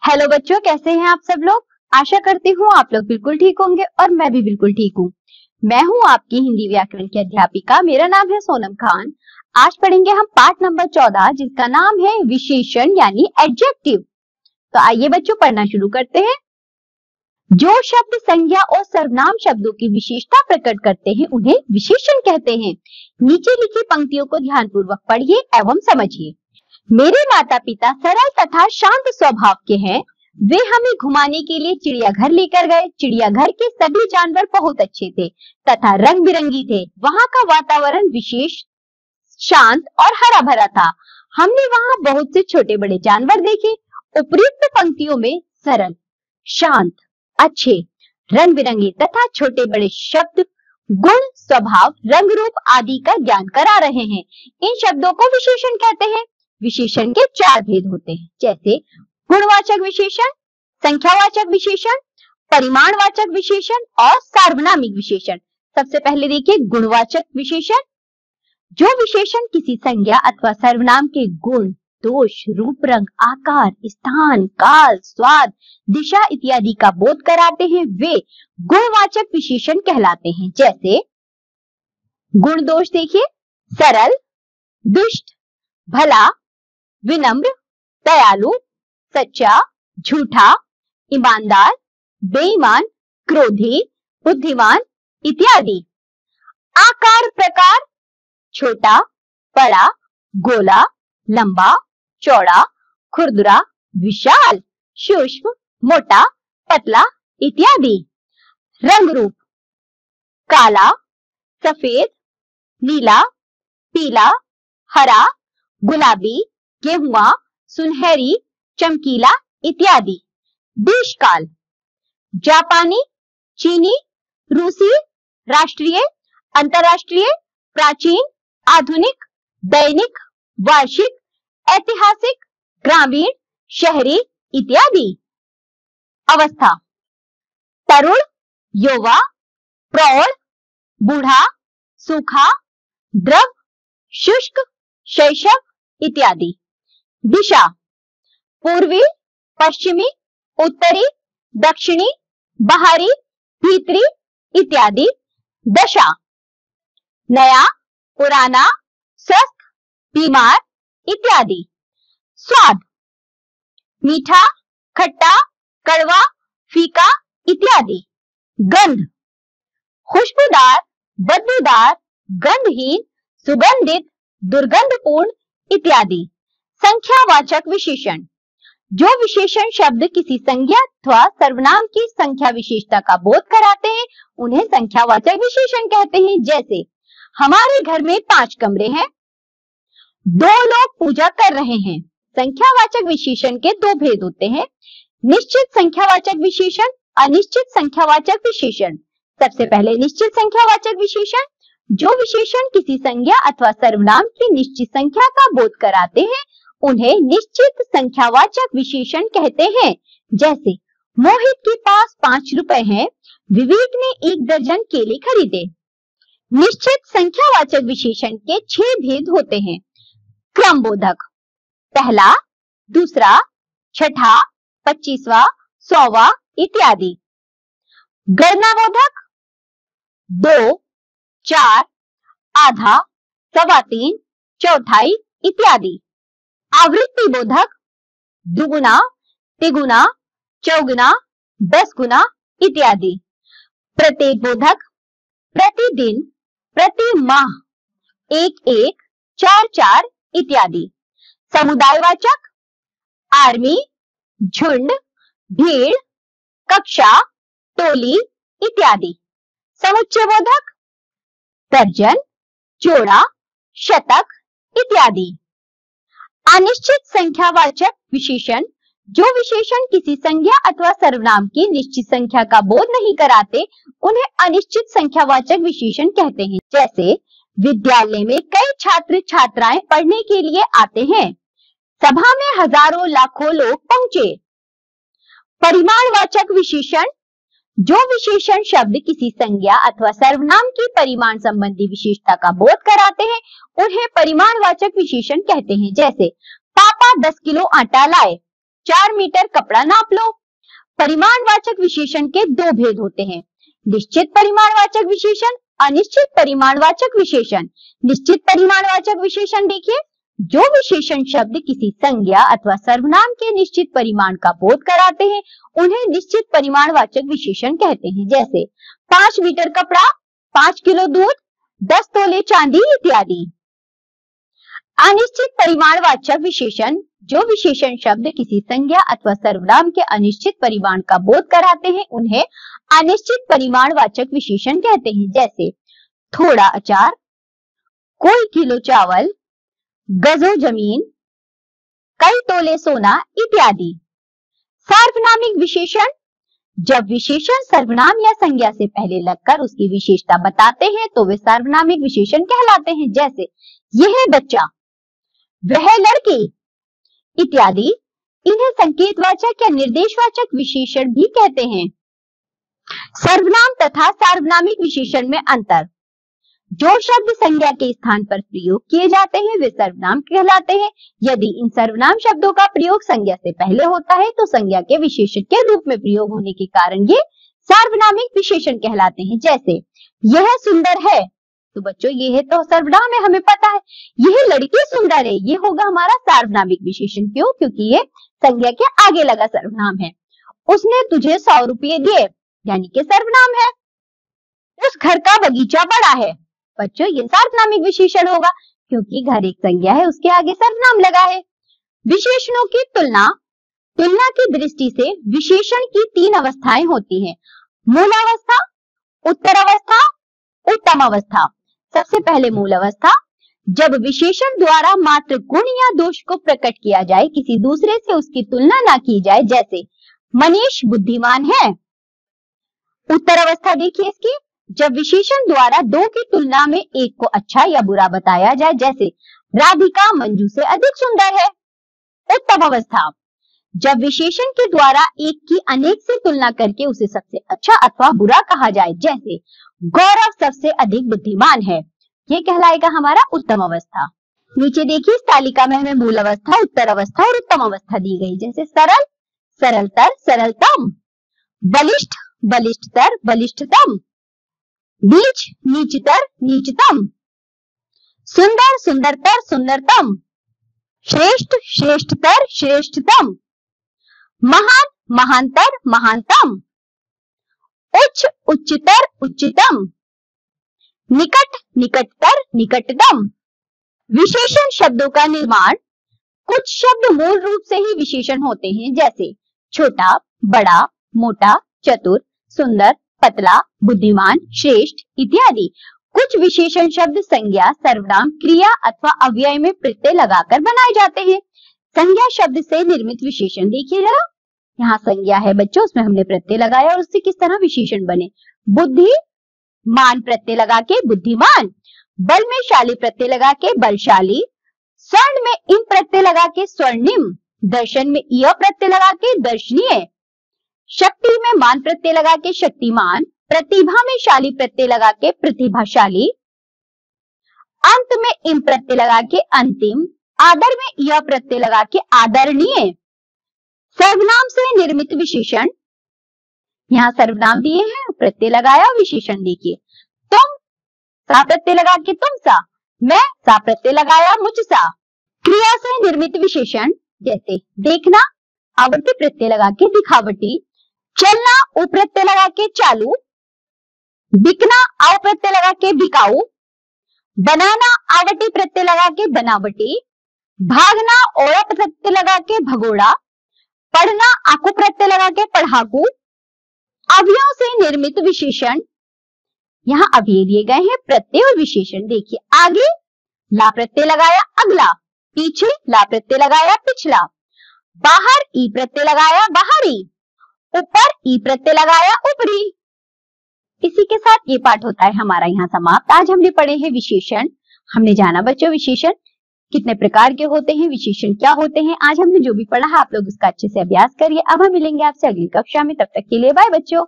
Hello बच्चों, कैसे हैं आप सब लोग। आशा करती हूँ आप लोग बिल्कुल ठीक होंगे और मैं भी बिल्कुल ठीक हूँ। मैं हूँ आपकी हिंदी व्याकरण की अध्यापिका। मेरा नाम है सोनम खान। आज पढ़ेंगे हम पाठ नंबर 14 जिसका नाम है विशेषण यानी एडजेक्टिव। तो आइए बच्चों पढ़ना शुरू करते हैं। जो शब्द संज्ञा और सर्वनाम शब्दों की विशेषता प्रकट करते हैं उन्हें विशेषण कहते हैं। नीचे लिखी पंक्तियों को ध्यानपूर्वक पढ़िए एवं समझिए। मेरे माता पिता सरल तथा शांत स्वभाव के हैं। वे हमें घुमाने के लिए चिड़ियाघर लेकर गए। चिड़ियाघर के सभी जानवर बहुत अच्छे थे तथा रंग बिरंगी थे। वहां का वातावरण विशेष शांत और हरा भरा था। हमने वहां बहुत से छोटे बड़े जानवर देखे। उपयुक्त पंक्तियों में सरल, शांत, अच्छे, रंग बिरंगे तथा छोटे बड़े शब्द गुण, स्वभाव, रंग रूप आदि का ज्ञान करा रहे हैं। इन शब्दों को विशेषण कहते हैं। विशेषण के चार भेद होते हैं, जैसे गुणवाचक विशेषण, संख्यावाचक विशेषण, परिमाणवाचक विशेषण और सार्वनामिक विशेषण। सबसे पहले देखिए गुणवाचक विशेषण। जो विशेषण किसी संज्ञा अथवा सर्वनाम के गुण, दोष, रूप, रंग, आकार, स्थान, काल, स्वाद, दिशा इत्यादि का बोध कराते हैं वे गुणवाचक विशेषण कहलाते हैं। जैसे गुण दोष देखिए, सरल, दुष्ट, भला, विनम्र, दयालु, सच्चा, झूठा, ईमानदार, बेईमान, क्रोधी, बुद्धिमान इत्यादि। आकार प्रकार, छोटा, बड़ा, गोला, लंबा, चौड़ा, खुरदुरा, विशाल, सूक्ष्म, मोटा, पतला इत्यादि। रंग रूप, काला, सफेद, नीला, पीला, हरा, गुलाबी, गेहुआ, सुनहरी, चमकीला इत्यादि। देश काल, जापानी, चीनी, रूसी, राष्ट्रीय, अंतरराष्ट्रीय, प्राचीन, आधुनिक, दैनिक, वार्षिक, ऐतिहासिक, ग्रामीण, शहरी इत्यादि। अवस्था, तरुण, युवा, प्रौढ़, बूढ़ा, सूखा, द्रव, शुष्क, शैशव इत्यादि। दिशा, पूर्वी, पश्चिमी, उत्तरी, दक्षिणी, बाहरी, भीतरी इत्यादि। दशा, नया, पुराना, स्वस्थ, बीमार इत्यादि। स्वाद, मीठा, खट्टा, कड़वा, फीका इत्यादि। गंध, खुशबूदार, बदबूदार, गंधहीन, सुगंधित, दुर्गंधपूर्ण इत्यादि। संख्यावाचक विशेषण, जो विशेषण शब्द किसी संज्ञा अथवा सर्वनाम की संख्या विशेषता का बोध कराते हैं उन्हें संख्यावाचक विशेषण कहते हैं। जैसे हमारे घर में 5 कमरे हैं, 2 लोग पूजा कर रहे हैं। संख्यावाचक विशेषण के 2 भेद होते हैं, निश्चित संख्यावाचक विशेषण, अनिश्चित संख्यावाचक विशेषण। सबसे पहले निश्चित संख्यावाचक विशेषण, जो विशेषण किसी संज्ञा अथवा सर्वनाम की निश्चित संख्या का बोध कराते हैं उन्हें निश्चित संख्यावाचक विशेषण कहते हैं। जैसे मोहित के पास 5 रुपए हैं, विवेक ने 1 दर्जन केले खरीदे। निश्चित संख्यावाचक विशेषण के 6 भेद होते हैं, क्रमबोधक, पहला, दूसरा, छठा, 25वां, 100वां इत्यादि। गणनाबोधक, 2, 4, आधा, 3.25, चौथाई इत्यादि। आवृत्ति बोधक, दुगुना, तिगुना, चौगुना, 10 गुना इत्यादि। प्रत्येक बोधक, प्रतिदिन, प्रति माह, 1-1, 4-4 इत्यादि। समुदायवाचक, आर्मी, झुंड, भीड़, कक्षा, टोली इत्यादि। समुच्चय बोधक, दर्जन, जोड़ा, शतक इत्यादि। अनिश्चित संख्यावाचक विशेषण, जो विशेषण किसी संज्ञा अथवा सर्वनाम की निश्चित संख्या का बोध नहीं कराते उन्हें अनिश्चित संख्यावाचक विशेषण कहते हैं। जैसे विद्यालय में कई छात्र छात्राएं पढ़ने के लिए आते हैं, सभा में हजारों लाखों लोग पहुंचे। परिमाणवाचक विशेषण, जो विशेषण शब्द किसी संज्ञा अथवा सर्वनाम की परिमाण संबंधी विशेषता का बोध कराते हैं उन्हें परिमाणवाचक विशेषण कहते हैं। जैसे पापा 10 किलो आटा लाए, 4 मीटर कपड़ा नाप लो। परिमाणवाचक विशेषण के दो भेद होते हैं, निश्चित परिमाणवाचक विशेषण, अनिश्चित परिमाणवाचक विशेषण। निश्चित परिमाणवाचक विशेषण देखिए, जो विशेषण शब्द किसी संज्ञा अथवा सर्वनाम के निश्चित परिमाण का बोध कराते हैं उन्हें निश्चित परिमाणवाचक विशेषण कहते हैं। जैसे 5 मीटर कपड़ा, 5 किलो दूध, 10 तोले चांदी इत्यादि। अनिश्चित परिमाणवाचक विशेषण, जो विशेषण शब्द किसी संज्ञा अथवा सर्वनाम के अनिश्चित परिमाण का बोध कराते हैं उन्हें अनिश्चित परिमाणवाचक विशेषण कहते हैं। जैसे थोड़ा अचार, कोई किलो चावल, गजों जमीन, कई तोले सोना इत्यादि। सार्वनामिक विशेषण, जब विशेषण सर्वनाम या संज्ञा से पहले लगकर उसकी विशेषता बताते हैं तो वे सार्वनामिक विशेषण कहलाते हैं। जैसे यह बच्चा, वह लड़की इत्यादि। इन्हें संकेतवाचक या निर्देशवाचक विशेषण भी कहते हैं। सर्वनाम तथा सार्वनामिक विशेषण में अंतर, जो शब्द संज्ञा के स्थान पर प्रयोग किए जाते हैं वे सर्वनाम कहलाते हैं। यदि इन सर्वनाम शब्दों का प्रयोग संज्ञा से पहले होता है तो संज्ञा के विशेषण के रूप में प्रयोग होने के कारण ये सार्वनामिक विशेषण कहलाते हैं। जैसे यह सुंदर है, तो बच्चों यह तो सर्वनाम है, हमें पता है। यह लड़की सुंदर है, ये होगा हमारा सार्वनामिक विशेषण। क्यों? क्योंकि ये संज्ञा के आगे लगा सर्वनाम है। उसने तुझे 100 रुपये दिए, यानी कि सर्वनाम है। उस घर का बगीचा बड़ा है, बच्चों ये सार्वनामिक विशेषण होगा क्योंकि घर एक संज्ञा है, उसके आगे सर्वनाम लगा है। विशेषणों की तुलना, तुलना की दृष्टि से विशेषण की 3 अवस्थाएं होती हैं, मूलावस्था, उत्तरावस्था, उत्तम अवस्था। सबसे पहले मूल अवस्था, जब विशेषण द्वारा मात्र गुण या दोष को प्रकट किया जाए, किसी दूसरे से उसकी तुलना ना की जाए। जैसे मनीष बुद्धिमान है। उत्तर अवस्था देखिए इसकी, जब विशेषण द्वारा 2 की तुलना में एक को अच्छा या बुरा बताया जाए। जैसे राधिका मंजू से अधिक सुंदर है। उत्तम अवस्था, जब विशेषण के द्वारा एक की अनेक से तुलना करके उसे सबसे अच्छा अथवा बुरा कहा जाए। जैसे गौरव सबसे अधिक बुद्धिमान है, ये कहलाएगा हमारा उत्तम अवस्था। नीचे देखिए इस तालिका में हमें मूल अवस्था, उत्तर अवस्था और उत्तम अवस्था दी गई। जैसे सरल, सरलतर, सरलतम, बलिष्ठ, बलिष्ठतर, बलिष्ठतम, नीच, नीचतर, नीचतम, सुंदर, सुंदरतर, सुंदरतम, श्रेष्ठ, श्रेष्ठतर, श्रेष्ठतम, महान, महानतर, महानतम, उच्च, उच्चतर, उच्चतम, निकट, निकटतर, निकटतम। विशेषण शब्दों का निर्माण, कुछ शब्द मूल रूप से ही विशेषण होते हैं। जैसे छोटा, बड़ा, मोटा, चतुर, सुंदर, पतला, बुद्धिमान, श्रेष्ठ इत्यादि। कुछ विशेषण शब्द संज्ञा, सर्वनाम, क्रिया अथवा अव्यय में प्रत्यय लगाकर बनाए जाते हैं। संज्ञा शब्द से निर्मित विशेषण देखिए जरा, यहाँ संज्ञा है बच्चों, उसमें हमने प्रत्यय लगाया और उससे किस तरह विशेषण बने। बुद्धि, मान प्रत्यय लगा के बुद्धिमान, बल में शाली प्रत्यय लगा के बलशाली, स्वर्ण में इम प्रत्यय लगा के स्वर्णिम, दर्शन में य प्रत्यय लगा के दर्शनीय, शक्ति में मान प्रत्यय लगा के शक्तिमान, प्रतिभा में शाली प्रत्यय लगा के प्रतिभाशाली, अंत में इम प्रत्यय लगा के अंतिम, आदर में यह प्रत्यय लगा के आदरणीय। सर्वनाम से निर्मित विशेषण, यहाँ सर्वनाम दिए हैं, प्रत्यय लगाया, विशेषण देखिए। तुम, सा प्रत्यय लगा के तुम सा, मैं, सा प्रत्यय लगाया मुझ सा। क्रिया से निर्मित विशेषण, जैसे देखना, आवृत्ति प्रत्यय लगा के दिखावटी, चलना, उ प्रत्यय लगा के चालू, बिकना, आव प्रत्यय लगा के बिकाऊ, बनाना, आवटी प्रत्यय लगा के बनावटी, भागना, ओरा प्रत्यय लगा के भगोड़ा, पढ़ना, आकू प्रत्यय लगा के पढ़ाकू। अवयव से निर्मित विशेषण, यहाँ अवयव दिए गए हैं, प्रत्यय और विशेषण देखिए। आगे ला प्रत्यय लगाया अगला, पीछे ला प्रत्यय लगाया पिछला, बाहर ई प्रत्यय लगाया बाहरी, ऊपर ई प्रत्यय लगाया ऊपरी। इसी के साथ ये पाठ होता है हमारा यहाँ समाप्त। आज हमने पढ़े हैं विशेषण। हमने जाना बच्चों विशेषण कितने प्रकार के होते हैं, विशेषण क्या होते हैं। आज हमने जो भी पढ़ा है आप लोग उसका अच्छे से अभ्यास करिए। अब हम मिलेंगे आपसे अगली कक्षा में, तब तक के लिए बाय बच्चों।